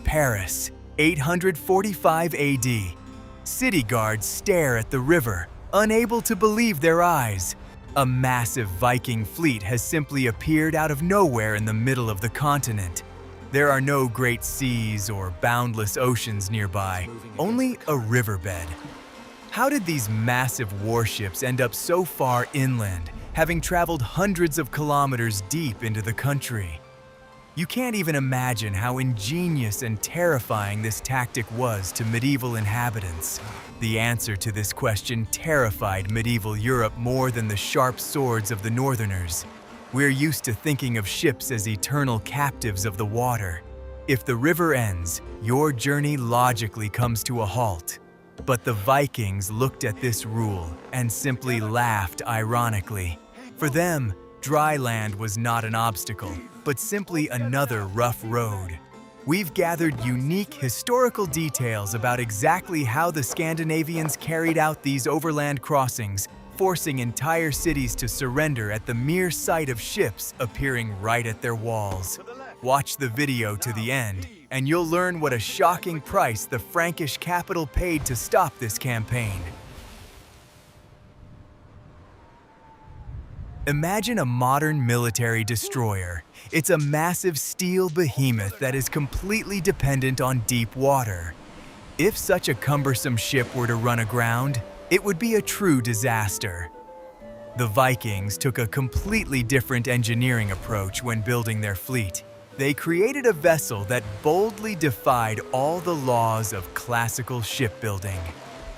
Paris, 845 AD. City guards stare at the river, unable to believe their eyes. A massive Viking fleet has simply appeared out of nowhere in the middle of the continent. There are no great seas or boundless oceans nearby, only a riverbed. How did these massive warships end up so far inland, having traveled hundreds of kilometers deep into the country? You can't even imagine how ingenious and terrifying this tactic was to medieval inhabitants. The answer to this question terrified medieval Europe more than the sharp swords of the Northerners. We're used to thinking of ships as eternal captives of the water. If the river ends, your journey logically comes to a halt. But the Vikings looked at this rule and simply laughed ironically. For them, dry land was not an obstacle, but simply another rough road. We've gathered unique historical details about exactly how the Scandinavians carried out these overland crossings, forcing entire cities to surrender at the mere sight of ships appearing right at their walls. Watch the video to the end, and you'll learn what a shocking price the Frankish capital paid to stop this campaign. Imagine a modern military destroyer. It's a massive steel behemoth that is completely dependent on deep water. If such a cumbersome ship were to run aground, it would be a true disaster. The Vikings took a completely different engineering approach when building their fleet. They created a vessel that boldly defied all the laws of classical shipbuilding.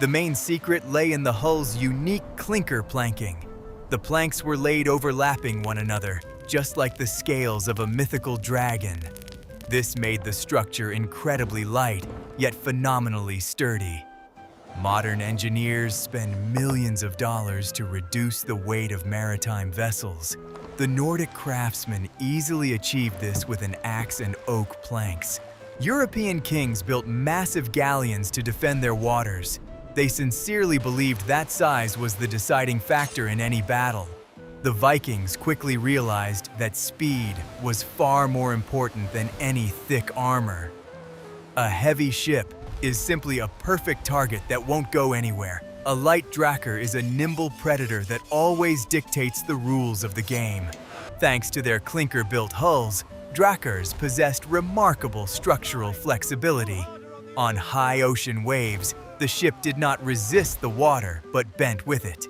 The main secret lay in the hull's unique clinker planking. The planks were laid overlapping one another, just like the scales of a mythical dragon. This made the structure incredibly light, yet phenomenally sturdy. Modern engineers spend millions of dollars to reduce the weight of maritime vessels. The Nordic craftsmen easily achieved this with an axe and oak planks. European kings built massive galleons to defend their waters. They sincerely believed that size was the deciding factor in any battle. The Vikings quickly realized that speed was far more important than any thick armor. A heavy ship is simply a perfect target that won't go anywhere. A light drakkar is a nimble predator that always dictates the rules of the game. Thanks to their clinker-built hulls, drakkars possessed remarkable structural flexibility. On high ocean waves, the ship did not resist the water, but bent with it.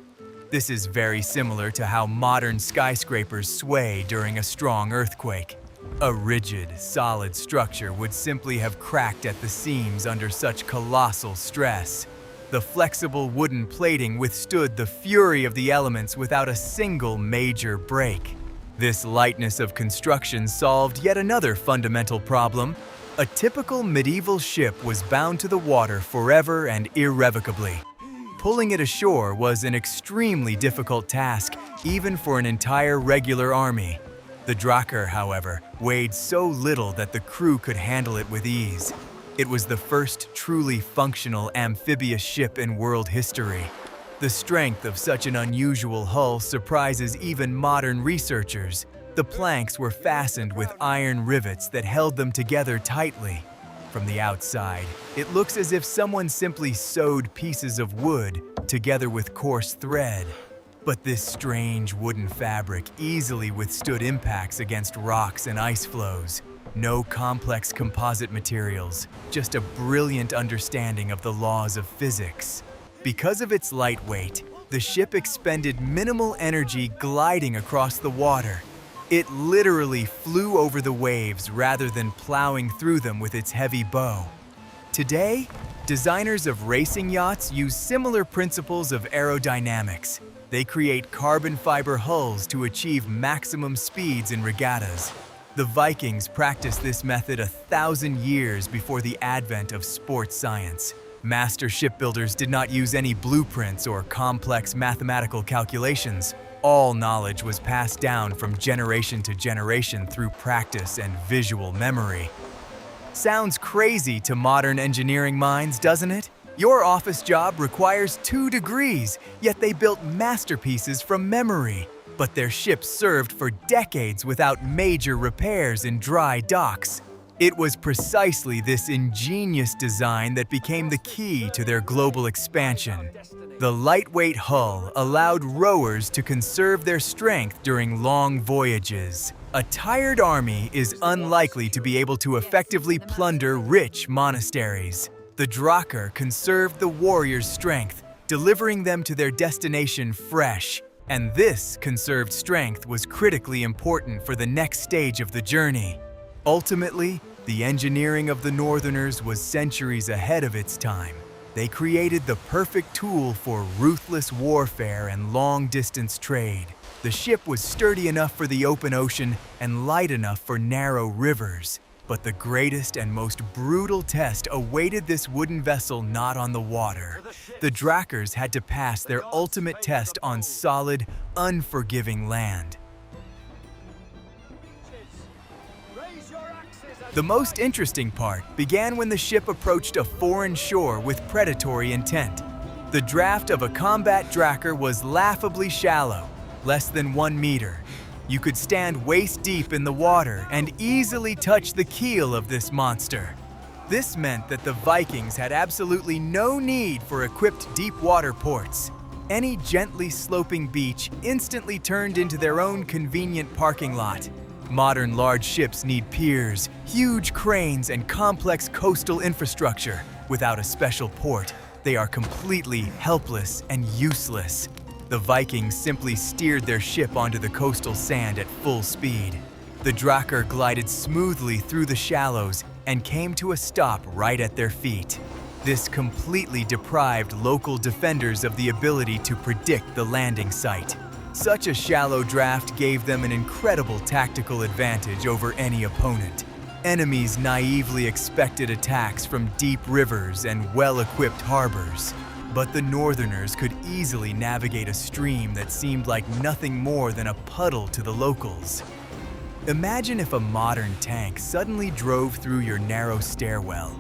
This is very similar to how modern skyscrapers sway during a strong earthquake. A rigid, solid structure would simply have cracked at the seams under such colossal stress. The flexible wooden plating withstood the fury of the elements without a single major break. This lightness of construction solved yet another fundamental problem. A typical medieval ship was bound to the water forever and irrevocably. Pulling it ashore was an extremely difficult task, even for an entire regular army. The drakkar, however, weighed so little that the crew could handle it with ease. It was the first truly functional amphibious ship in world history. The strength of such an unusual hull surprises even modern researchers. The planks were fastened with iron rivets that held them together tightly. From the outside, it looks as if someone simply sewed pieces of wood together with coarse thread. But this strange wooden fabric easily withstood impacts against rocks and ice flows. No complex composite materials, just a brilliant understanding of the laws of physics. Because of its light weight, the ship expended minimal energy gliding across the water. It literally flew over the waves rather than plowing through them with its heavy bow. Today, designers of racing yachts use similar principles of aerodynamics. They create carbon fiber hulls to achieve maximum speeds in regattas. The Vikings practiced this method 1,000 years before the advent of sports science. Master shipbuilders did not use any blueprints or complex mathematical calculations. All knowledge was passed down from generation to generation through practice and visual memory. Sounds crazy to modern engineering minds, doesn't it? Your office job requires 2 degrees, yet they built masterpieces from memory. But their ships served for decades without major repairs in dry docks. It was precisely this ingenious design that became the key to their global expansion. The lightweight hull allowed rowers to conserve their strength during long voyages. A tired army is unlikely to be able to effectively plunder rich monasteries. The drakkar conserved the warriors' strength, delivering them to their destination fresh, and this conserved strength was critically important for the next stage of the journey. Ultimately, the engineering of the Northerners was centuries ahead of its time. They created the perfect tool for ruthless warfare and long-distance trade. The ship was sturdy enough for the open ocean and light enough for narrow rivers. But the greatest and most brutal test awaited this wooden vessel not on the water. The drakkars had to pass their ultimate test on solid, unforgiving land. The most interesting part began when the ship approached a foreign shore with predatory intent. The draft of a combat drakkar was laughably shallow, less than 1 meter. You could stand waist-deep in the water and easily touch the keel of this monster. This meant that the Vikings had absolutely no need for equipped deep-water ports. Any gently sloping beach instantly turned into their own convenient parking lot. Modern large ships need piers, huge cranes, and complex coastal infrastructure. Without a special port, they are completely helpless and useless. The Vikings simply steered their ship onto the coastal sand at full speed. The drakkar glided smoothly through the shallows and came to a stop right at their feet. This completely deprived local defenders of the ability to predict the landing site. Such a shallow draft gave them an incredible tactical advantage over any opponent. Enemies naively expected attacks from deep rivers and well-equipped harbors. But the Northerners could easily navigate a stream that seemed like nothing more than a puddle to the locals. Imagine if a modern tank suddenly drove through your narrow stairwell.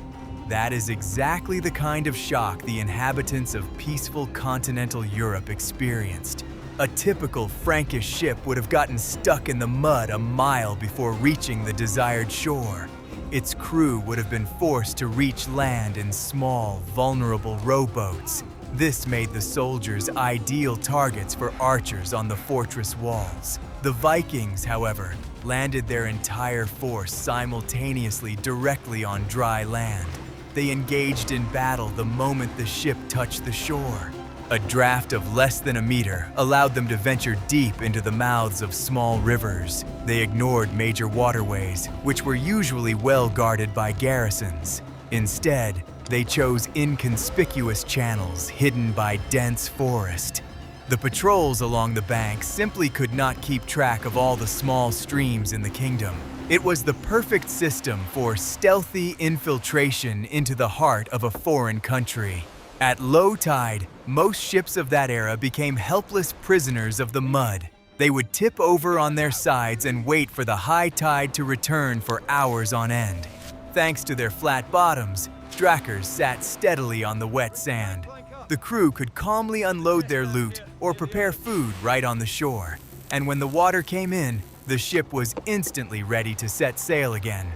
That is exactly the kind of shock the inhabitants of peaceful continental Europe experienced. A typical Frankish ship would have gotten stuck in the mud a mile before reaching the desired shore. Its crew would have been forced to reach land in small, vulnerable rowboats. This made the soldiers ideal targets for archers on the fortress walls. The Vikings, however, landed their entire force simultaneously directly on dry land. They engaged in battle the moment the ship touched the shore. A draft of less than a meter allowed them to venture deep into the mouths of small rivers. They ignored major waterways, which were usually well guarded by garrisons. Instead, they chose inconspicuous channels hidden by dense forest. The patrols along the banks simply could not keep track of all the small streams in the kingdom. It was the perfect system for stealthy infiltration into the heart of a foreign country. At low tide, most ships of that era became helpless prisoners of the mud. They would tip over on their sides and wait for the high tide to return for hours on end. Thanks to their flat bottoms, drakkars sat steadily on the wet sand. The crew could calmly unload their loot or prepare food right on the shore. And when the water came in, the ship was instantly ready to set sail again.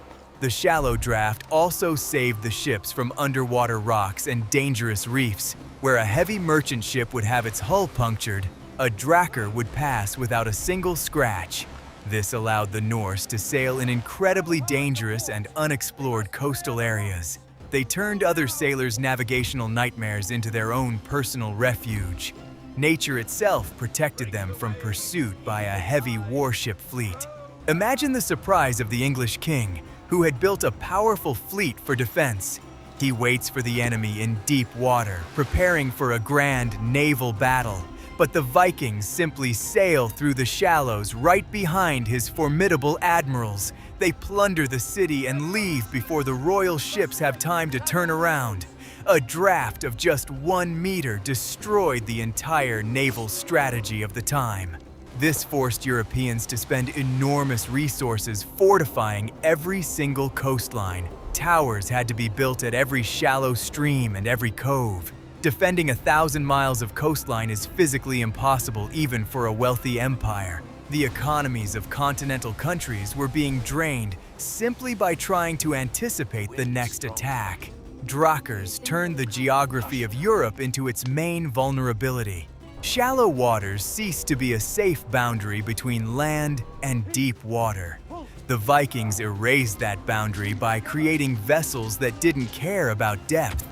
The shallow draft also saved the ships from underwater rocks and dangerous reefs. Where a heavy merchant ship would have its hull punctured, a drakkar would pass without a single scratch. This allowed the Norse to sail in incredibly dangerous and unexplored coastal areas. They turned other sailors' navigational nightmares into their own personal refuge. Nature itself protected them from pursuit by a heavy warship fleet. Imagine the surprise of the English king, who had built a powerful fleet for defense. He waits for the enemy in deep water, preparing for a grand naval battle. But the Vikings simply sail through the shallows right behind his formidable admirals. They plunder the city and leave before the royal ships have time to turn around. A draft of just 1 meter destroyed the entire naval strategy of the time. This forced Europeans to spend enormous resources fortifying every single coastline. Towers had to be built at every shallow stream and every cove. Defending 1,000 miles of coastline is physically impossible even for a wealthy empire. The economies of continental countries were being drained simply by trying to anticipate the next attack. Drakkars turned the geography of Europe into its main vulnerability. Shallow waters ceased to be a safe boundary between land and deep water. The Vikings erased that boundary by creating vessels that didn't care about depth.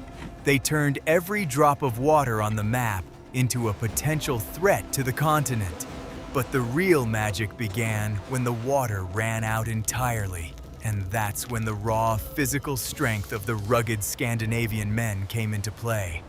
They turned every drop of water on the map into a potential threat to the continent. But the real magic began when the water ran out entirely. And that's when the raw physical strength of the rugged Scandinavian men came into play.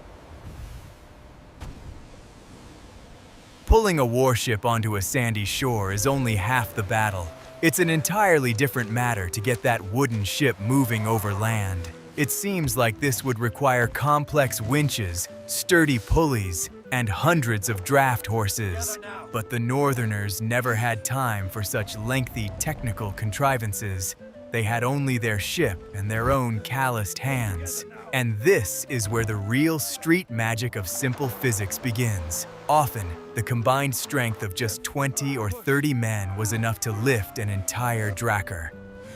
Pulling a warship onto a sandy shore is only half the battle. It's an entirely different matter to get that wooden ship moving over land. It seems like this would require complex winches, sturdy pulleys, and hundreds of draft horses. But the Northerners never had time for such lengthy technical contrivances. They had only their ship and their own calloused hands. And this is where the real street magic of simple physics begins. Often, the combined strength of just 20 or 30 men was enough to lift an entire drakkar.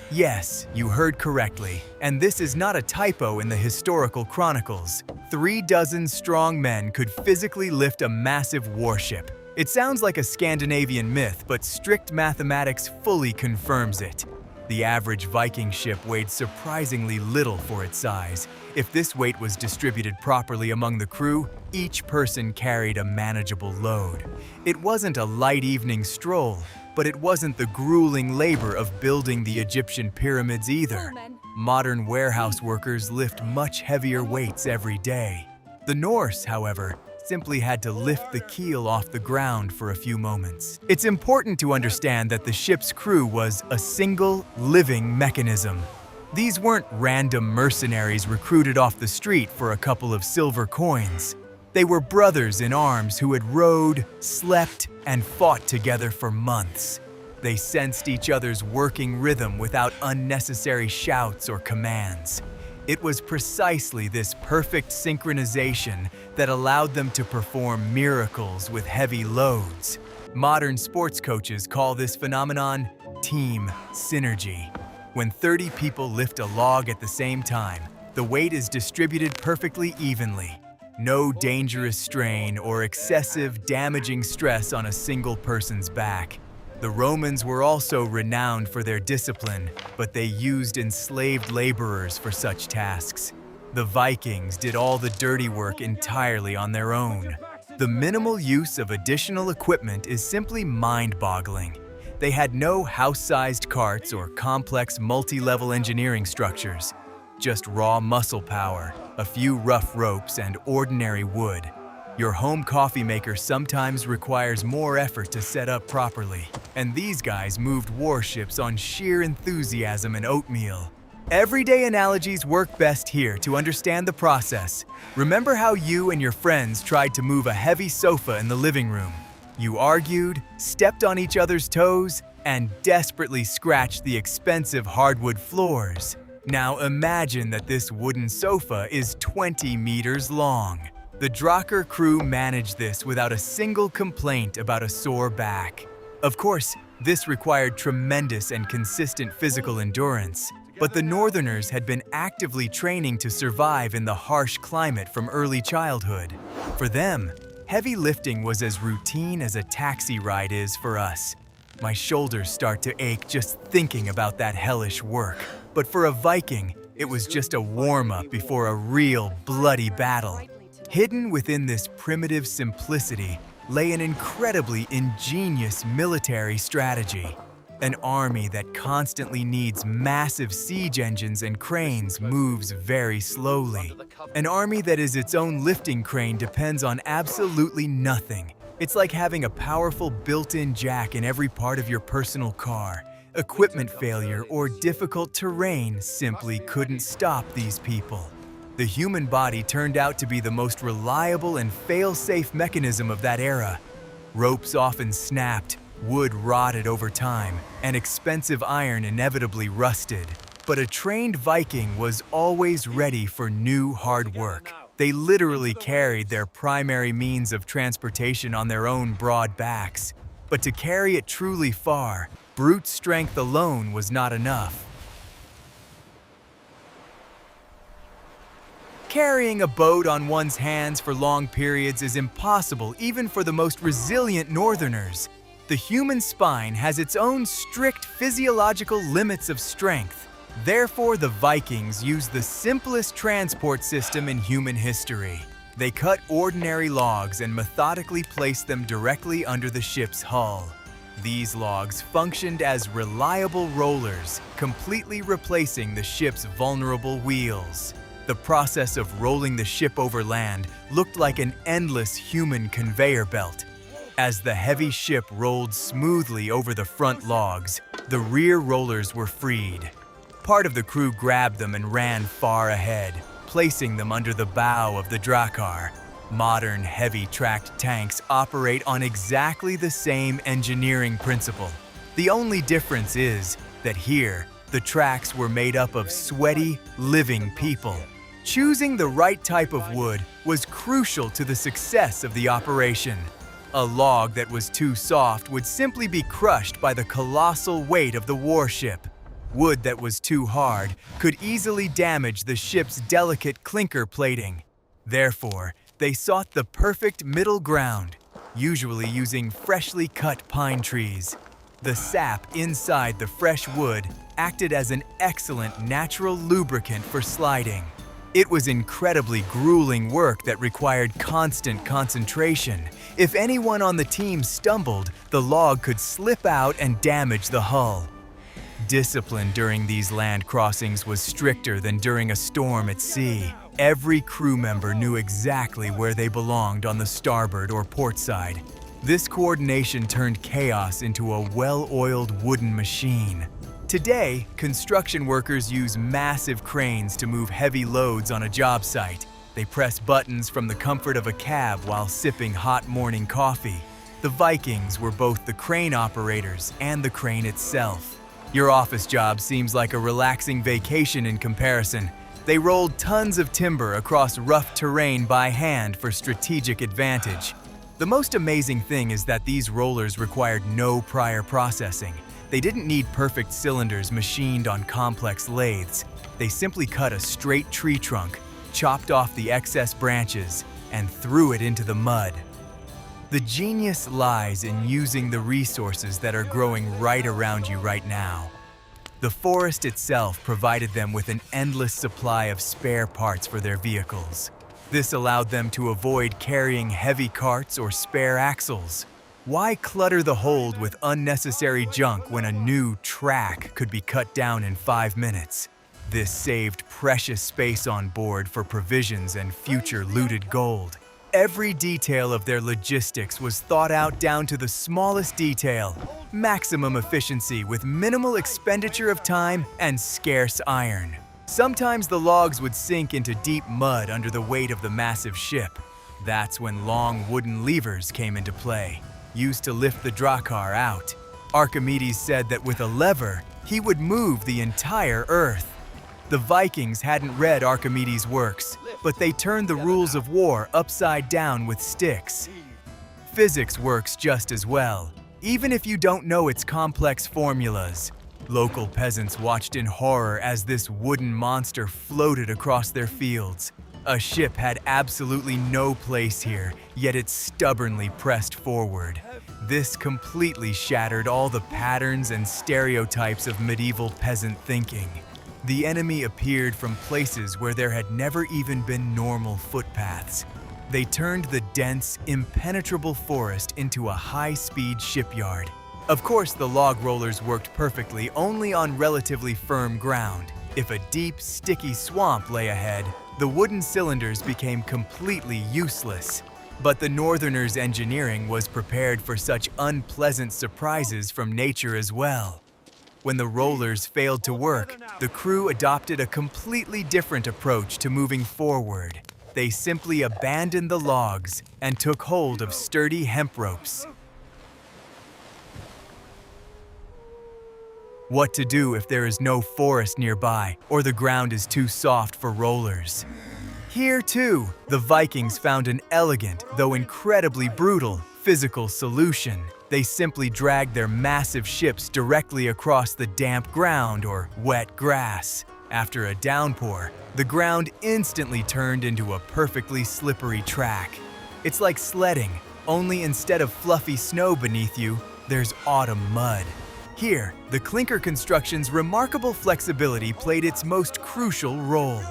Yes, you heard correctly, and this is not a typo in the historical chronicles. 36 strong men could physically lift a massive warship. It sounds like a Scandinavian myth, but strict mathematics fully confirms it. The average Viking ship weighed surprisingly little for its size. If this weight was distributed properly among the crew, each person carried a manageable load. It wasn't a light evening stroll, but it wasn't the grueling labor of building the Egyptian pyramids either. Modern warehouse workers lift much heavier weights every day. The Norse, however, simply had to lift the keel off the ground for a few moments. It's important to understand that the ship's crew was a single, living mechanism. These weren't random mercenaries recruited off the street for a couple of silver coins. They were brothers in arms who had rowed, slept, and fought together for months. They sensed each other's working rhythm without unnecessary shouts or commands. It was precisely this perfect synchronization that allowed them to perform miracles with heavy loads. Modern sports coaches call this phenomenon team synergy. When 30 people lift a log at the same time, the weight is distributed perfectly evenly. No dangerous strain or excessive damaging stress on a single person's back. The Romans were also renowned for their discipline, but they used enslaved laborers for such tasks. The Vikings did all the dirty work entirely on their own. The minimal use of additional equipment is simply mind-boggling. They had no house-sized carts or complex multi-level engineering structures, just raw muscle power, a few rough ropes, and ordinary wood. Your home coffee maker sometimes requires more effort to set up properly, and these guys moved warships on sheer enthusiasm and oatmeal. Everyday analogies work best here to understand the process. Remember how you and your friends tried to move a heavy sofa in the living room? You argued, stepped on each other's toes, and desperately scratched the expensive hardwood floors. Now imagine that this wooden sofa is 20 meters long. The drakkar crew managed this without a single complaint about a sore back. Of course, this required tremendous and consistent physical endurance, but the Northerners had been actively training to survive in the harsh climate from early childhood. For them, heavy lifting was as routine as a taxi ride is for us. My shoulders start to ache just thinking about that hellish work. But for a Viking, it was just a warm-up before a real bloody battle. Hidden within this primitive simplicity lay an incredibly ingenious military strategy. An army that constantly needs massive siege engines and cranes moves very slowly. An army that is its own lifting crane depends on absolutely nothing. It's like having a powerful built-in jack in every part of your personal car. Equipment failure or difficult terrain simply couldn't stop these people. The human body turned out to be the most reliable and fail-safe mechanism of that era. Ropes often snapped, wood rotted over time, and expensive iron inevitably rusted. But a trained Viking was always ready for new hard work. They literally carried their primary means of transportation on their own broad backs. But to carry it truly far, brute strength alone was not enough. Carrying a boat on one's hands for long periods is impossible even for the most resilient northerners. The human spine has its own strict physiological limits of strength. Therefore, the Vikings used the simplest transport system in human history. They cut ordinary logs and methodically placed them directly under the ship's hull. These logs functioned as reliable rollers, completely replacing the ship's vulnerable wheels. The process of rolling the ship over land looked like an endless human conveyor belt. As the heavy ship rolled smoothly over the front logs, the rear rollers were freed. Part of the crew grabbed them and ran far ahead, placing them under the bow of the drakkar. Modern heavy-tracked tanks operate on exactly the same engineering principle. The only difference is that here, the tracks were made up of sweaty, living people. Choosing the right type of wood was crucial to the success of the operation. A log that was too soft would simply be crushed by the colossal weight of the warship. Wood that was too hard could easily damage the ship's delicate clinker plating. Therefore, they sought the perfect middle ground, usually using freshly cut pine trees. The sap inside the fresh wood acted as an excellent natural lubricant for sliding. It was incredibly grueling work that required constant concentration. If anyone on the team stumbled, the log could slip out and damage the hull. Discipline during these land crossings was stricter than during a storm at sea. Every crew member knew exactly where they belonged on the starboard or port side. This coordination turned chaos into a well-oiled wooden machine. Today, construction workers use massive cranes to move heavy loads on a job site. They press buttons from the comfort of a cab while sipping hot morning coffee. The Vikings were both the crane operators and the crane itself. Your office job seems like a relaxing vacation in comparison. They rolled tons of timber across rough terrain by hand for strategic advantage. The most amazing thing is that these rollers required no prior processing. They didn't need perfect cylinders machined on complex lathes. They simply cut a straight tree trunk, chopped off the excess branches, and threw it into the mud. The genius lies in using the resources that are growing right around you right now. The forest itself provided them with an endless supply of spare parts for their vehicles. This allowed them to avoid carrying heavy carts or spare axles. Why clutter the hold with unnecessary junk when a new track could be cut down in 5 minutes? This saved precious space on board for provisions and future looted gold. Every detail of their logistics was thought out down to the smallest detail. Maximum efficiency with minimal expenditure of time and scarce iron. Sometimes the logs would sink into deep mud under the weight of the massive ship. That's when long wooden levers came into play, used to lift the drakkar out. Archimedes said that with a lever, he would move the entire earth. The Vikings hadn't read Archimedes' works, but they turned the rules of war upside down with sticks. Physics works just as well, even if you don't know its complex formulas. Local peasants watched in horror as this wooden monster floated across their fields. A ship had absolutely no place here, yet it stubbornly pressed forward. This completely shattered all the patterns and stereotypes of medieval peasant thinking. The enemy appeared from places where there had never even been normal footpaths. They turned the dense, impenetrable forest into a high-speed shipyard. Of course, the log rollers worked perfectly only on relatively firm ground. If a deep, sticky swamp lay ahead, the wooden cylinders became completely useless. But the Northerners' engineering was prepared for such unpleasant surprises from nature as well. When the rollers failed to work, the crew adopted a completely different approach to moving forward. They simply abandoned the logs and took hold of sturdy hemp ropes. What to do if there is no forest nearby or the ground is too soft for rollers? Here, too, the Vikings found an elegant, though incredibly brutal, physical solution. They simply dragged their massive ships directly across the damp ground or wet grass. After a downpour, the ground instantly turned into a perfectly slippery track. It's like sledding, only instead of fluffy snow beneath you, there's autumn mud. Here, the clinker construction's remarkable flexibility played its most crucial role.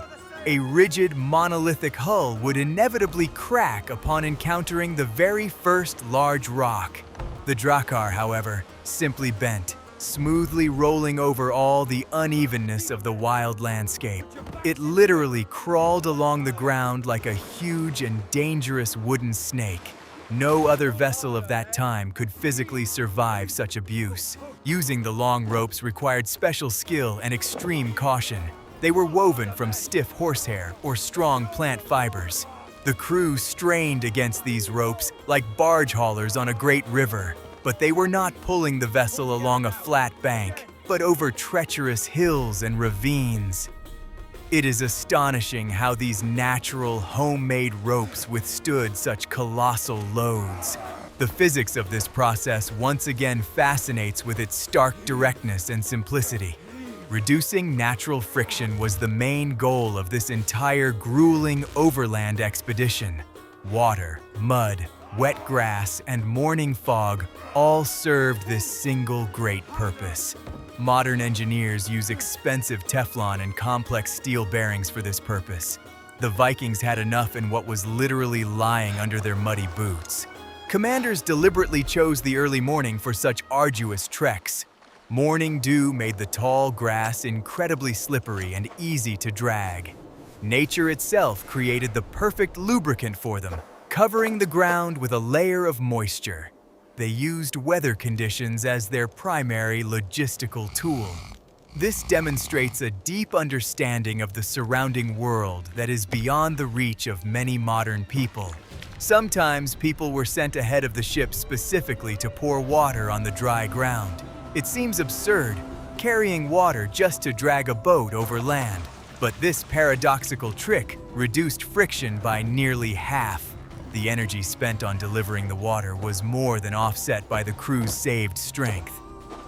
A rigid, monolithic hull would inevitably crack upon encountering the very first large rock. The drakkar, however, simply bent, smoothly rolling over all the unevenness of the wild landscape. It literally crawled along the ground like a huge and dangerous wooden snake. No other vessel of that time could physically survive such abuse. Using the long ropes required special skill and extreme caution. They were woven from stiff horsehair or strong plant fibers. The crew strained against these ropes like barge haulers on a great river, but they were not pulling the vessel along a flat bank, but over treacherous hills and ravines. It is astonishing how these natural, homemade ropes withstood such colossal loads. The physics of this process once again fascinates with its stark directness and simplicity. Reducing natural friction was the main goal of this entire grueling overland expedition. Water, mud, wet grass, and morning fog all served this single great purpose. Modern engineers use expensive Teflon and complex steel bearings for this purpose. The Vikings had enough in what was literally lying under their muddy boots. Commanders deliberately chose the early morning for such arduous treks. Morning dew made the tall grass incredibly slippery and easy to drag. Nature itself created the perfect lubricant for them, covering the ground with a layer of moisture. They used weather conditions as their primary logistical tool. This demonstrates a deep understanding of the surrounding world that is beyond the reach of many modern people. Sometimes people were sent ahead of the ship specifically to pour water on the dry ground. It seems absurd, carrying water just to drag a boat over land, but this paradoxical trick reduced friction by nearly half. The energy spent on delivering the water was more than offset by the crew's saved strength.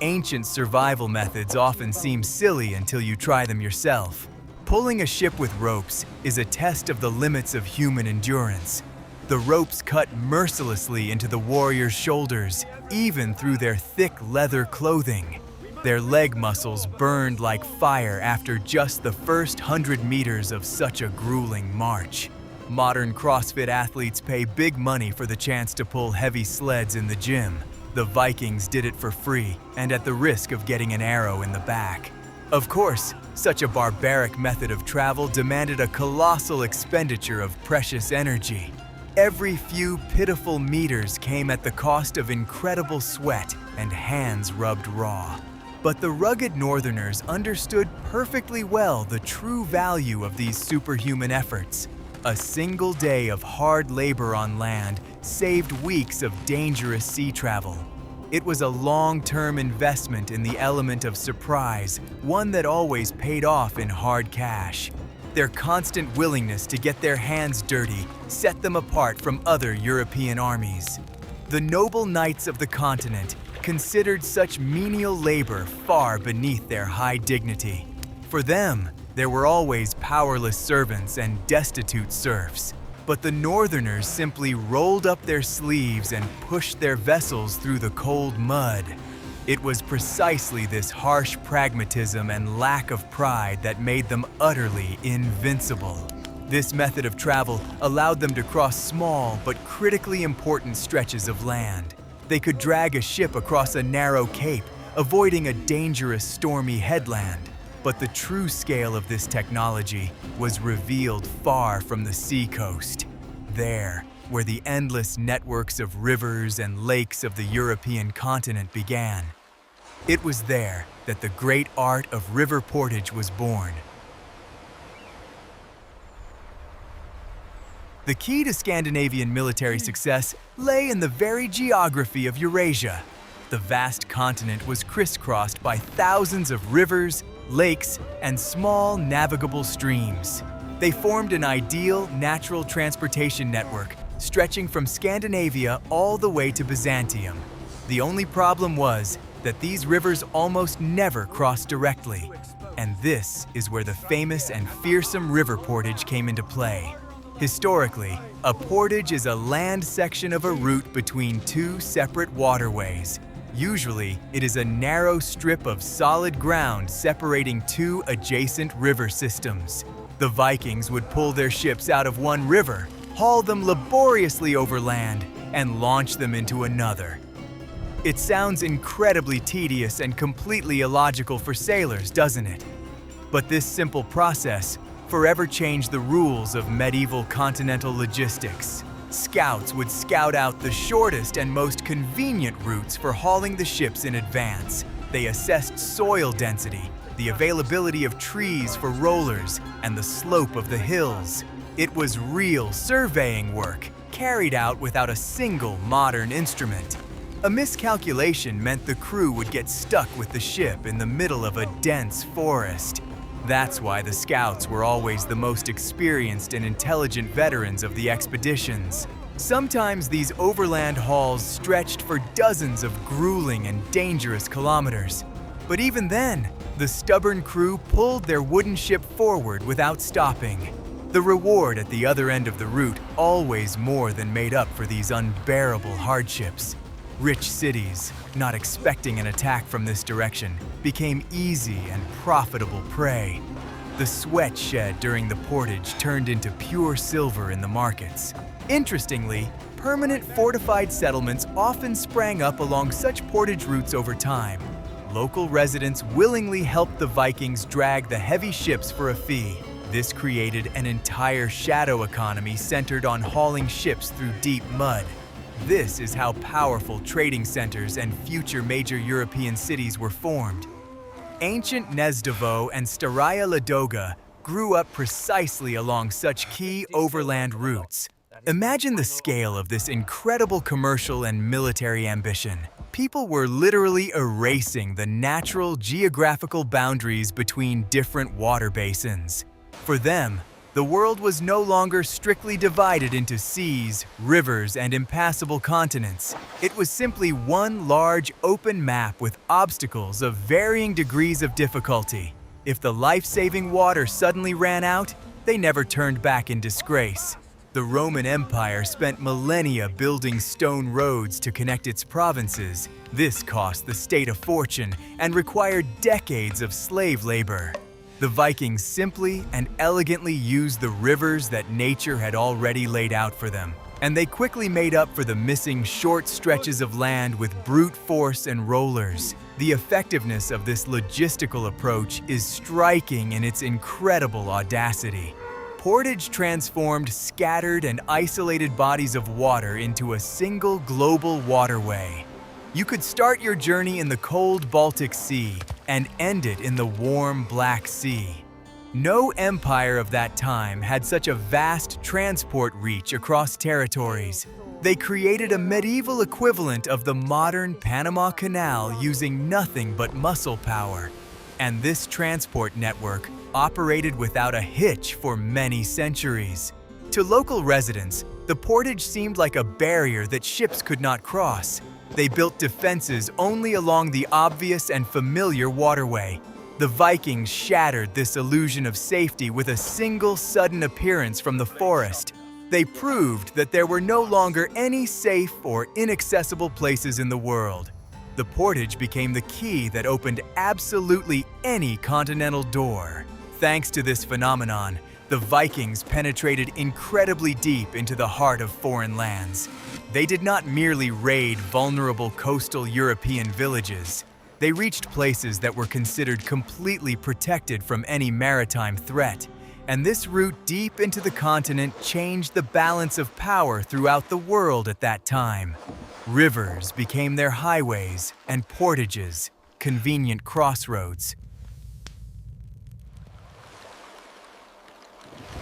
Ancient survival methods often seem silly until you try them yourself. Pulling a ship with ropes is a test of the limits of human endurance. The ropes cut mercilessly into the warriors' shoulders, even through their thick leather clothing. Their leg muscles burned like fire after just the first 100 meters of such a grueling march. Modern CrossFit athletes pay big money for the chance to pull heavy sleds in the gym. The Vikings did it for free and at the risk of getting an arrow in the back. Of course, such a barbaric method of travel demanded a colossal expenditure of precious energy. Every few pitiful meters came at the cost of incredible sweat and hands rubbed raw. But the rugged Northerners understood perfectly well the true value of these superhuman efforts. A single day of hard labor on land saved weeks of dangerous sea travel. It was a long-term investment in the element of surprise, one that always paid off in hard cash. Their constant willingness to get their hands dirty set them apart from other European armies. The noble knights of the continent considered such menial labor far beneath their high dignity. For them, there were always powerless servants and destitute serfs, but the Northerners simply rolled up their sleeves and pushed their vessels through the cold mud. It was precisely this harsh pragmatism and lack of pride that made them utterly invincible. This method of travel allowed them to cross small but critically important stretches of land. They could drag a ship across a narrow cape, avoiding a dangerous stormy headland. But the true scale of this technology was revealed far from the seacoast. There, where the endless networks of rivers and lakes of the European continent began. It was there that the great art of river portage was born. The key to Scandinavian military success lay in the very geography of Eurasia. The vast continent was crisscrossed by thousands of rivers, lakes, and small navigable streams. They formed an ideal natural transportation network stretching from Scandinavia all the way to Byzantium. The only problem was that these rivers almost never crossed directly. And this is where the famous and fearsome river portage came into play. Historically, a portage is a land section of a route between two separate waterways. Usually, it is a narrow strip of solid ground separating two adjacent river systems. The Vikings would pull their ships out of one river, haul them laboriously overland, and launch them into another. It sounds incredibly tedious and completely illogical for sailors, doesn't it? But this simple process forever changed the rules of medieval continental logistics. Scouts would scout out the shortest and most convenient routes for hauling the ships in advance. They assessed soil density, the availability of trees for rollers, and the slope of the hills. It was real surveying work, carried out without a single modern instrument. A miscalculation meant the crew would get stuck with the ship in the middle of a dense forest. That's why the scouts were always the most experienced and intelligent veterans of the expeditions. Sometimes these overland hauls stretched for dozens of grueling and dangerous kilometers. But even then, the stubborn crew pulled their wooden ship forward without stopping. The reward at the other end of the route always more than made up for these unbearable hardships. Rich cities, not expecting an attack from this direction, became easy and profitable prey. The sweat shed during the portage turned into pure silver in the markets. Interestingly, permanent fortified settlements often sprang up along such portage routes over time. Local residents willingly helped the Vikings drag the heavy ships for a fee. This created an entire shadow economy centered on hauling ships through deep mud. This is how powerful trading centers and future major European cities were formed. Ancient Gnezdovo and Staraya Ladoga grew up precisely along such key overland routes. Imagine the scale of this incredible commercial and military ambition. People were literally erasing the natural geographical boundaries between different water basins. For them, the world was no longer strictly divided into seas, rivers, and impassable continents. It was simply one large, open map with obstacles of varying degrees of difficulty. If the life-saving water suddenly ran out, they never turned back in disgrace. The Roman Empire spent millennia building stone roads to connect its provinces. This cost the state a fortune and required decades of slave labor. The Vikings simply and elegantly used the rivers that nature had already laid out for them, and they quickly made up for the missing short stretches of land with brute force and rollers. The effectiveness of this logistical approach is striking in its incredible audacity. Portage transformed scattered and isolated bodies of water into a single global waterway. You could start your journey in the cold Baltic Sea and end it in the warm Black Sea. No empire of that time had such a vast transport reach across territories. They created a medieval equivalent of the modern Panama Canal using nothing but muscle power. And this transport network operated without a hitch for many centuries. To local residents, the portage seemed like a barrier that ships could not cross. They built defenses only along the obvious and familiar waterway. The Vikings shattered this illusion of safety with a single sudden appearance from the forest. They proved that there were no longer any safe or inaccessible places in the world. The portage became the key that opened absolutely any continental door. Thanks to this phenomenon, the Vikings penetrated incredibly deep into the heart of foreign lands. They did not merely raid vulnerable coastal European villages. They reached places that were considered completely protected from any maritime threat. And this route deep into the continent changed the balance of power throughout the world at that time. Rivers became their highways and portages, convenient crossroads.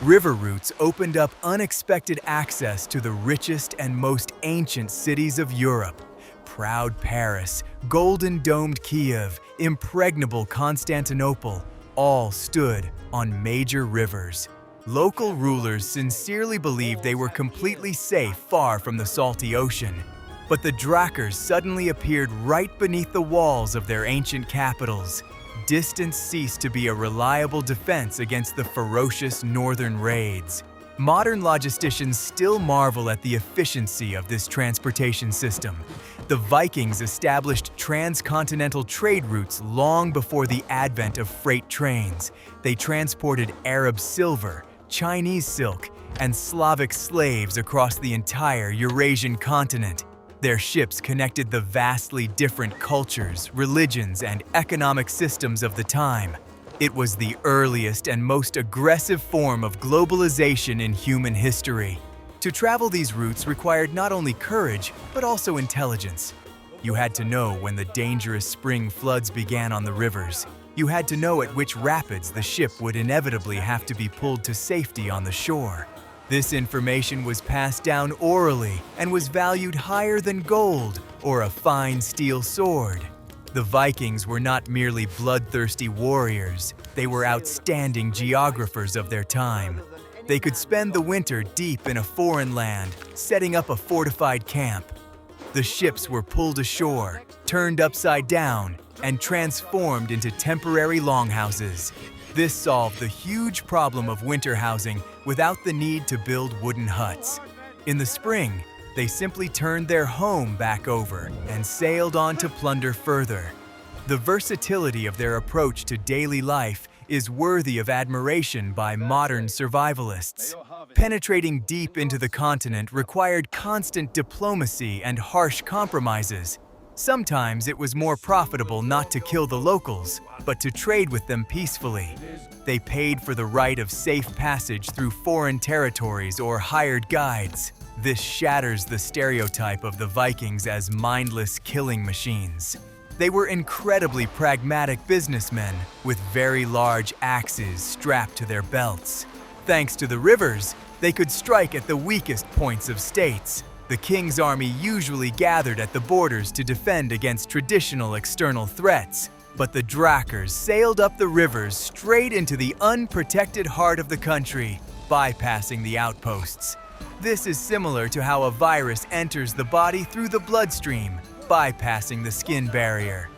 River routes opened up unexpected access to the richest and most ancient cities of Europe. Proud Paris, golden-domed Kiev, impregnable Constantinople, all stood on major rivers. Local rulers sincerely believed they were completely safe far from the salty ocean. But the drakkars suddenly appeared right beneath the walls of their ancient capitals. distance ceased to be a reliable defense against the ferocious northern raids. Modern logisticians still marvel at the efficiency of this transportation system. The Vikings established transcontinental trade routes long before the advent of freight trains. They transported Arab silver, Chinese silk, and Slavic slaves across the entire Eurasian continent. Their ships connected the vastly different cultures, religions, and economic systems of the time. It was the earliest and most aggressive form of globalization in human history. To travel these routes required not only courage, but also intelligence. You had to know when the dangerous spring floods began on the rivers. You had to know at which rapids the ship would inevitably have to be pulled to safety on the shore. This information was passed down orally and was valued higher than gold or a fine steel sword. The Vikings were not merely bloodthirsty warriors, they were outstanding geographers of their time. They could spend the winter deep in a foreign land, setting up a fortified camp. The ships were pulled ashore, turned upside down, and transformed into temporary longhouses. This solved the huge problem of winter housing without the need to build wooden huts. In the spring, they simply turned their home back over and sailed on to plunder further. The versatility of their approach to daily life is worthy of admiration by modern survivalists. Penetrating deep into the continent required constant diplomacy and harsh compromises. Sometimes it was more profitable not to kill the locals, but to trade with them peacefully. They paid for the right of safe passage through foreign territories or hired guides. This shatters the stereotype of the Vikings as mindless killing machines. They were incredibly pragmatic businessmen with very large axes strapped to their belts. Thanks to the rivers, they could strike at the weakest points of states. The king's army usually gathered at the borders to defend against traditional external threats, but the drakkars sailed up the rivers straight into the unprotected heart of the country, bypassing the outposts. This is similar to how a virus enters the body through the bloodstream, bypassing the skin barrier.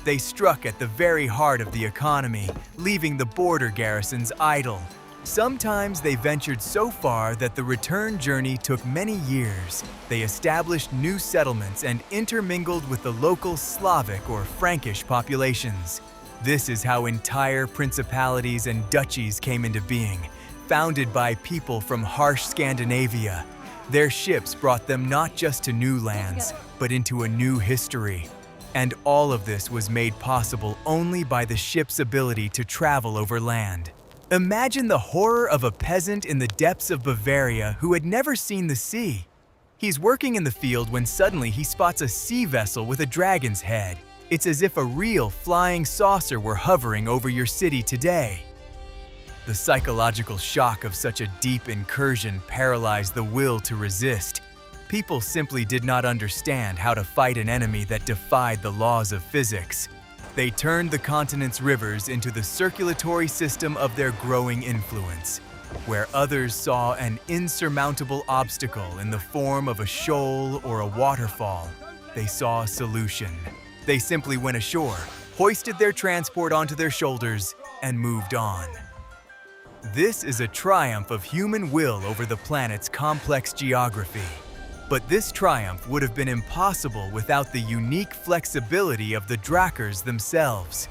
They struck at the very heart of the economy, leaving the border garrisons idle. Sometimes they ventured so far that the return journey took many years. They established new settlements and intermingled with the local Slavic or Frankish populations. This is how entire principalities and duchies came into being, founded by people from harsh Scandinavia. Their ships brought them not just to new lands, but into a new history. And all of this was made possible only by the ship's ability to travel over land. Imagine the horror of a peasant in the depths of Bavaria who had never seen the sea. He's working in the field when suddenly he spots a sea vessel with a dragon's head. It's as if a real flying saucer were hovering over your city today. The psychological shock of such a deep incursion paralyzed the will to resist. People simply did not understand how to fight an enemy that defied the laws of physics. They turned the continent's rivers into the circulatory system of their growing influence. Where others saw an insurmountable obstacle in the form of a shoal or a waterfall, they saw a solution. They simply went ashore, hoisted their transport onto their shoulders, and moved on. This is a triumph of human will over the planet's complex geography. But this triumph would have been impossible without the unique flexibility of the drakkars themselves.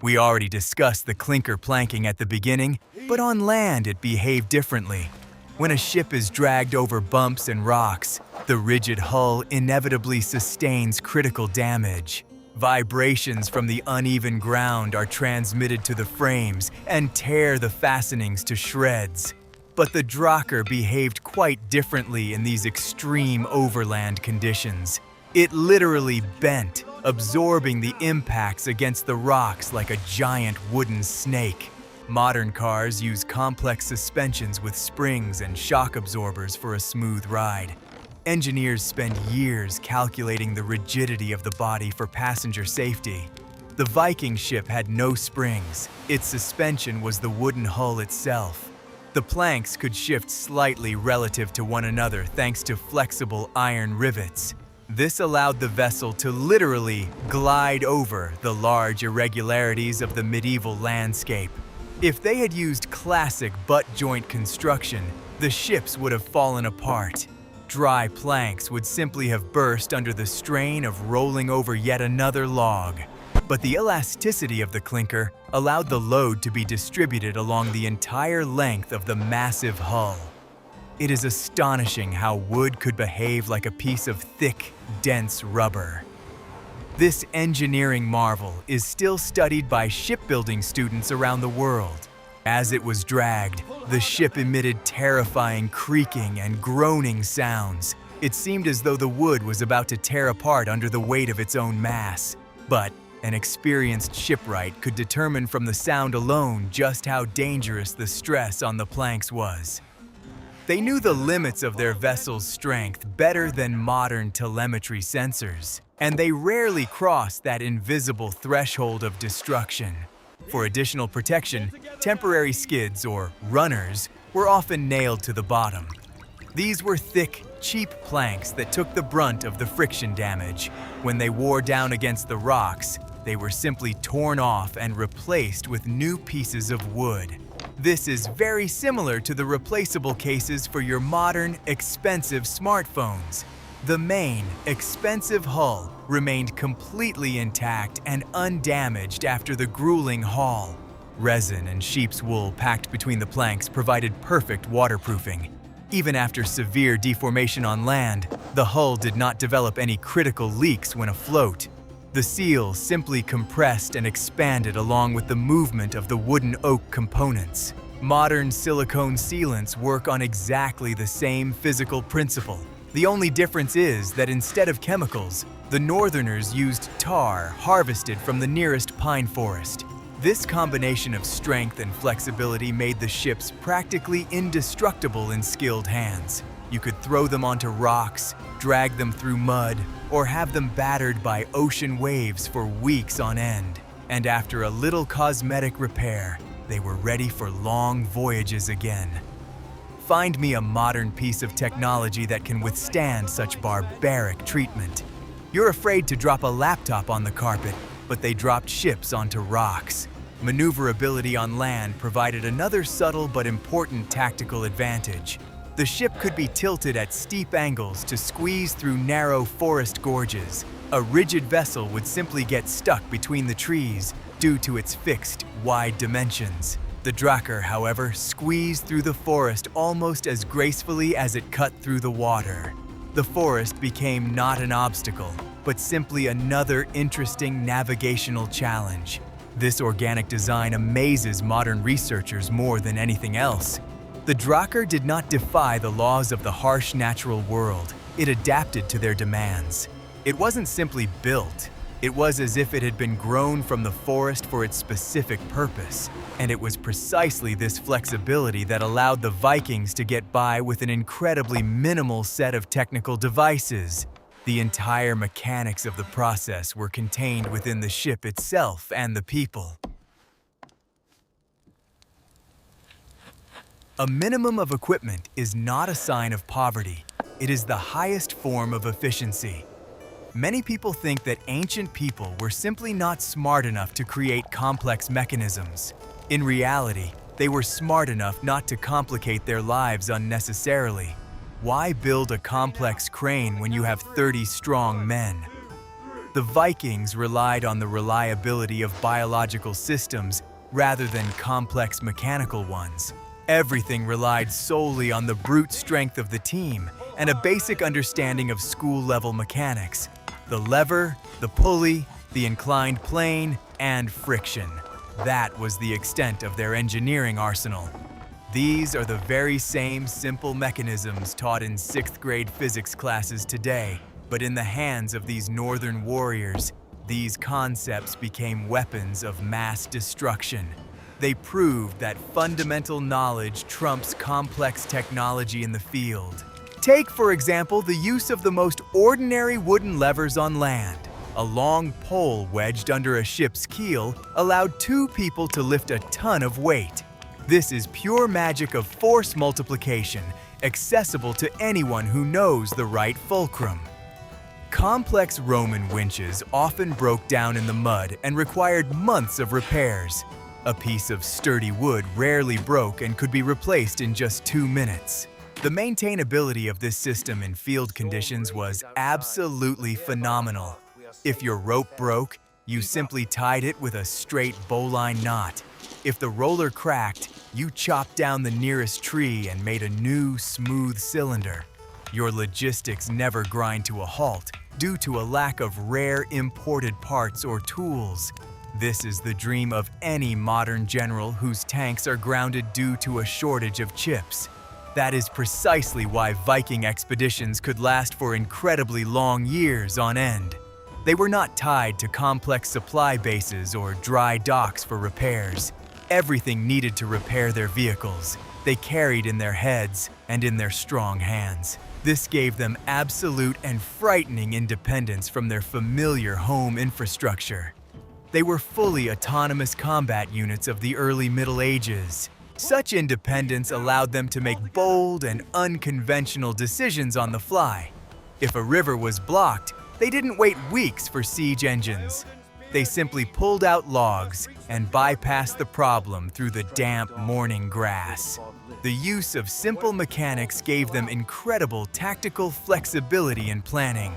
We already discussed the clinker planking at the beginning, but on land it behaved differently. When a ship is dragged over bumps and rocks, the rigid hull inevitably sustains critical damage. Vibrations from the uneven ground are transmitted to the frames and tear the fastenings to shreds. But the drakkar behaved quite differently in these extreme overland conditions. It literally bent, absorbing the impacts against the rocks like a giant wooden snake. Modern cars use complex suspensions with springs and shock absorbers for a smooth ride. Engineers spend years calculating the rigidity of the body for passenger safety. The Viking ship had no springs. Its suspension was the wooden hull itself. The planks could shift slightly relative to one another thanks to flexible iron rivets. This allowed the vessel to literally glide over the large irregularities of the medieval landscape. If they had used classic butt-joint construction, the ships would have fallen apart. Dry planks would simply have burst under the strain of rolling over yet another log. But the elasticity of the clinker allowed the load to be distributed along the entire length of the massive hull. It is astonishing how wood could behave like a piece of thick, dense rubber. This engineering marvel is still studied by shipbuilding students around the world. As it was dragged, the ship emitted terrifying creaking and groaning sounds. It seemed as though the wood was about to tear apart under the weight of its own mass. But an experienced shipwright could determine from the sound alone just how dangerous the stress on the planks was. They knew the limits of their vessel's strength better than modern telemetry sensors, and they rarely crossed that invisible threshold of destruction. For additional protection, temporary skids, or runners, were often nailed to the bottom. These were thick, cheap planks that took the brunt of the friction damage. When they wore down against the rocks, they were simply torn off and replaced with new pieces of wood. This is very similar to the replaceable cases for your modern, expensive smartphones. The main, expensive hull remained completely intact and undamaged after the grueling haul. Resin and sheep's wool packed between the planks provided perfect waterproofing. Even after severe deformation on land, the hull did not develop any critical leaks when afloat. The seal simply compressed and expanded along with the movement of the wooden oak components. Modern silicone sealants work on exactly the same physical principle. The only difference is that instead of chemicals, the Northerners used tar harvested from the nearest pine forest. This combination of strength and flexibility made the ships practically indestructible in skilled hands. You could throw them onto rocks, drag them through mud, or have them battered by ocean waves for weeks on end. And after a little cosmetic repair, they were ready for long voyages again. Find me a modern piece of technology that can withstand such barbaric treatment. You're afraid to drop a laptop on the carpet, but they dropped ships onto rocks. Maneuverability on land provided another subtle but important tactical advantage. The ship could be tilted at steep angles to squeeze through narrow forest gorges. A rigid vessel would simply get stuck between the trees due to its fixed, wide dimensions. The drakkar, however, squeezed through the forest almost as gracefully as it cut through the water. The forest became not an obstacle, but simply another interesting navigational challenge. This organic design amazes modern researchers more than anything else. The drakkar did not defy the laws of the harsh natural world. It adapted to their demands. It wasn't simply built. It was as if it had been grown from the forest for its specific purpose. And it was precisely this flexibility that allowed the Vikings to get by with an incredibly minimal set of technical devices. The entire mechanics of the process were contained within the ship itself and the people. A minimum of equipment is not a sign of poverty. It is the highest form of efficiency. Many people think that ancient people were simply not smart enough to create complex mechanisms. In reality, they were smart enough not to complicate their lives unnecessarily. Why build a complex crane when you have 30 strong men? The Vikings relied on the reliability of biological systems rather than complex mechanical ones. Everything relied solely on the brute strength of the team and a basic understanding of school-level mechanics. The lever, the pulley, the inclined plane, and friction. That was the extent of their engineering arsenal. These are the very same simple mechanisms taught in 6th grade physics classes today, but in the hands of these northern warriors, these concepts became weapons of mass destruction. They proved that fundamental knowledge trumps complex technology in the field. Take, for example, the use of the most ordinary wooden levers on land. A long pole wedged under a ship's keel allowed 2 people to lift a ton of weight. This is pure magic of force multiplication, accessible to anyone who knows the right fulcrum. Complex Roman winches often broke down in the mud and required months of repairs. A piece of sturdy wood rarely broke and could be replaced in just 2 minutes. The maintainability of this system in field conditions was absolutely phenomenal. If your rope broke, you simply tied it with a straight bowline knot. If the roller cracked, you chopped down the nearest tree and made a new, smooth cylinder. Your logistics never grind to a halt due to a lack of rare imported parts or tools. This is the dream of any modern general whose tanks are grounded due to a shortage of chips. That is precisely why Viking expeditions could last for incredibly long years on end. They were not tied to complex supply bases or dry docks for repairs. Everything needed to repair their vehicles, they carried in their heads and in their strong hands. This gave them absolute and frightening independence from their familiar home infrastructure. They were fully autonomous combat units of the early Middle Ages. Such independence allowed them to make bold and unconventional decisions on the fly. If a river was blocked, they didn't wait weeks for siege engines. They simply pulled out logs and bypassed the problem through the damp morning grass. The use of simple mechanics gave them incredible tactical flexibility in planning.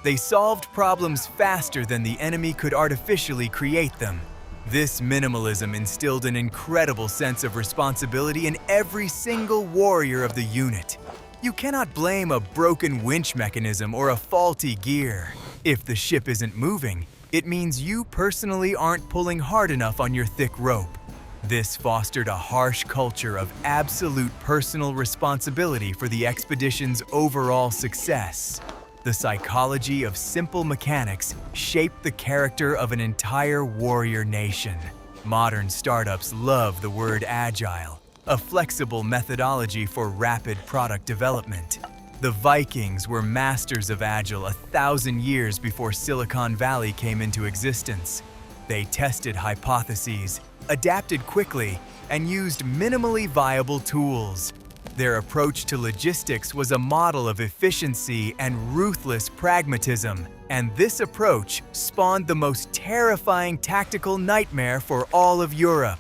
They solved problems faster than the enemy could artificially create them. This minimalism instilled an incredible sense of responsibility in every single warrior of the unit. You cannot blame a broken winch mechanism or a faulty gear. If the ship isn't moving, it means you personally aren't pulling hard enough on your thick rope. This fostered a harsh culture of absolute personal responsibility for the expedition's overall success. The psychology of simple mechanics shaped the character of an entire warrior nation. Modern startups love the word agile, a flexible methodology for rapid product development. The Vikings were masters of agile 1,000 years before Silicon Valley came into existence. They tested hypotheses, adapted quickly, and used minimally viable tools. Their approach to logistics was a model of efficiency and ruthless pragmatism, and this approach spawned the most terrifying tactical nightmare for all of Europe.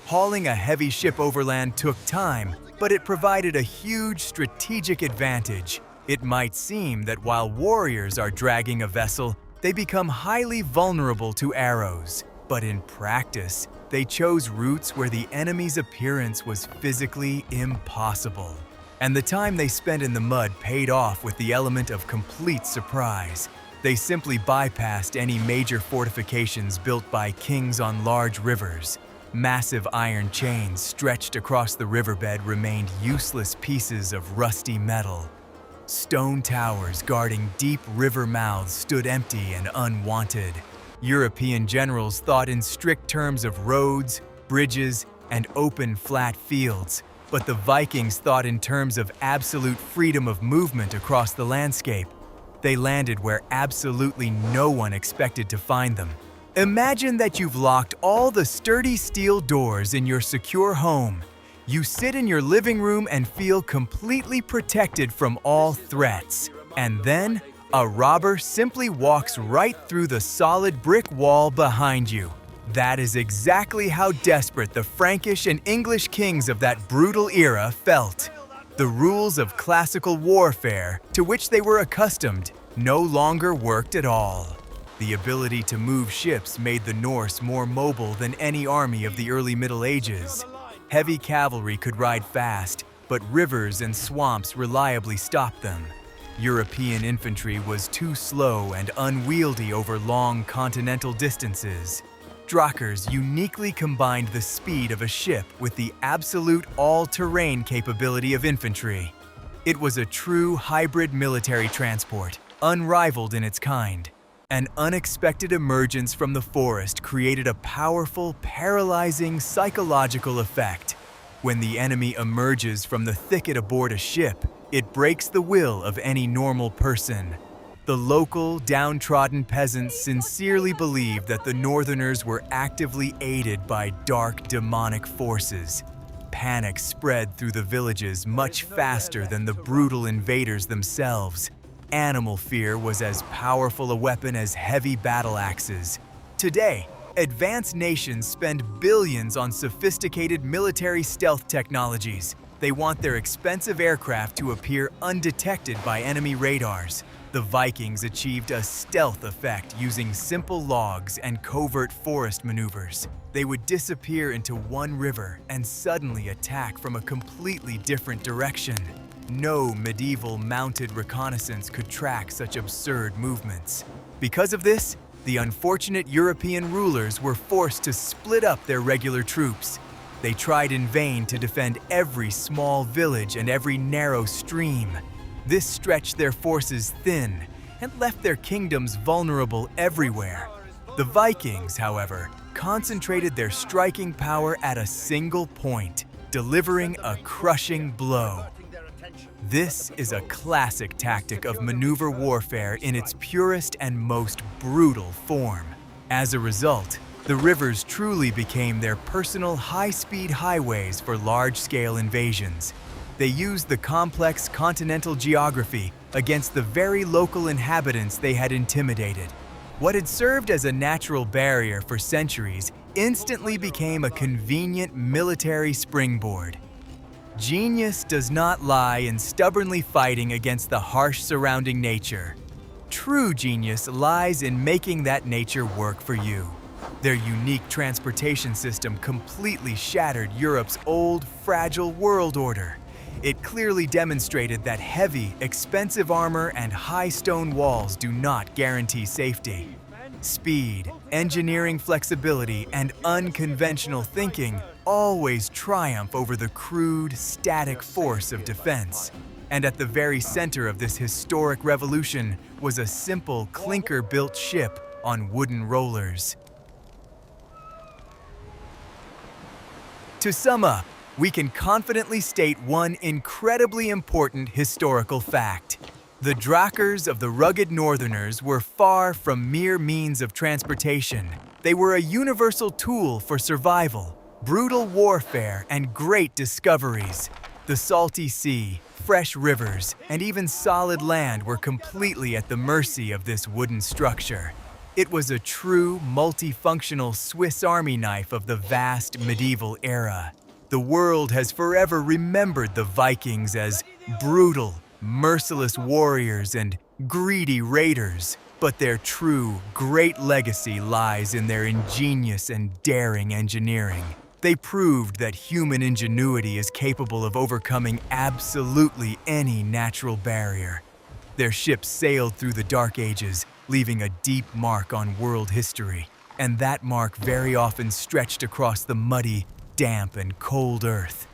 Hauling a heavy ship overland took time, but it provided a huge strategic advantage. It might seem that while warriors are dragging a vessel, they become highly vulnerable to arrows. But in practice, they chose routes where the enemy's appearance was physically impossible. And the time they spent in the mud paid off with the element of complete surprise. They simply bypassed any major fortifications built by kings on large rivers. Massive iron chains stretched across the riverbed remained useless pieces of rusty metal. Stone towers guarding deep river mouths stood empty and unwanted. European generals thought in strict terms of roads, bridges, and open flat fields, but the Vikings thought in terms of absolute freedom of movement across the landscape. They landed where absolutely no one expected to find them. Imagine that you've locked all the sturdy steel doors in your secure home. You sit in your living room and feel completely protected from all threats. And then, a robber simply walks right through the solid brick wall behind you. That is exactly how desperate the Frankish and English kings of that brutal era felt. The rules of classical warfare, to which they were accustomed, no longer worked at all. The ability to move ships made the Norse more mobile than any army of the early Middle Ages. Heavy cavalry could ride fast, but rivers and swamps reliably stopped them. European infantry was too slow and unwieldy over long continental distances. Drakkars uniquely combined the speed of a ship with the absolute all-terrain capability of infantry. It was a true hybrid military transport, unrivaled in its kind. An unexpected emergence from the forest created a powerful, paralyzing psychological effect. When the enemy emerges from the thicket aboard a ship, it breaks the will of any normal person. The local, downtrodden peasants sincerely believed that the Northerners were actively aided by dark, demonic forces. Panic spread through the villages much faster than the brutal invaders themselves. Animal fear was as powerful a weapon as heavy battle axes. Today, advanced nations spend billions on sophisticated military stealth technologies. They want their expensive aircraft to appear undetected by enemy radars. The Vikings achieved a stealth effect using simple logs and covert forest maneuvers. They would disappear into one river and suddenly attack from a completely different direction. No medieval mounted reconnaissance could track such absurd movements. Because of this, the unfortunate European rulers were forced to split up their regular troops. They tried in vain to defend every small village and every narrow stream. This stretched their forces thin and left their kingdoms vulnerable everywhere. The Vikings, however, concentrated their striking power at a single point, delivering a crushing blow. This is a classic tactic of maneuver warfare in its purest and most brutal form. As a result, the rivers truly became their personal high-speed highways for large-scale invasions. They used the complex continental geography against the very local inhabitants they had intimidated. What had served as a natural barrier for centuries instantly became a convenient military springboard. Genius does not lie in stubbornly fighting against the harsh surrounding nature. True genius lies in making that nature work for you. Their unique transportation system completely shattered Europe's old, fragile world order. It clearly demonstrated that heavy, expensive armor and high stone walls do not guarantee safety. Speed, engineering flexibility, and unconventional thinking always triumph over the crude, static force of defense. And at the very center of this historic revolution was a simple clinker-built ship on wooden rollers. To sum up, we can confidently state one incredibly important historical fact. The drakkars of the rugged northerners were far from mere means of transportation. They were a universal tool for survival, brutal warfare, and great discoveries. The salty sea, fresh rivers, and even solid land were completely at the mercy of this wooden structure. It was a true, multifunctional Swiss Army knife of the vast medieval era. The world has forever remembered the Vikings as brutal, merciless warriors and greedy raiders, but their true, great legacy lies in their ingenious and daring engineering. They proved that human ingenuity is capable of overcoming absolutely any natural barrier. Their ships sailed through the Dark Ages, leaving a deep mark on world history, and that mark very often stretched across the muddy, damp, and cold earth.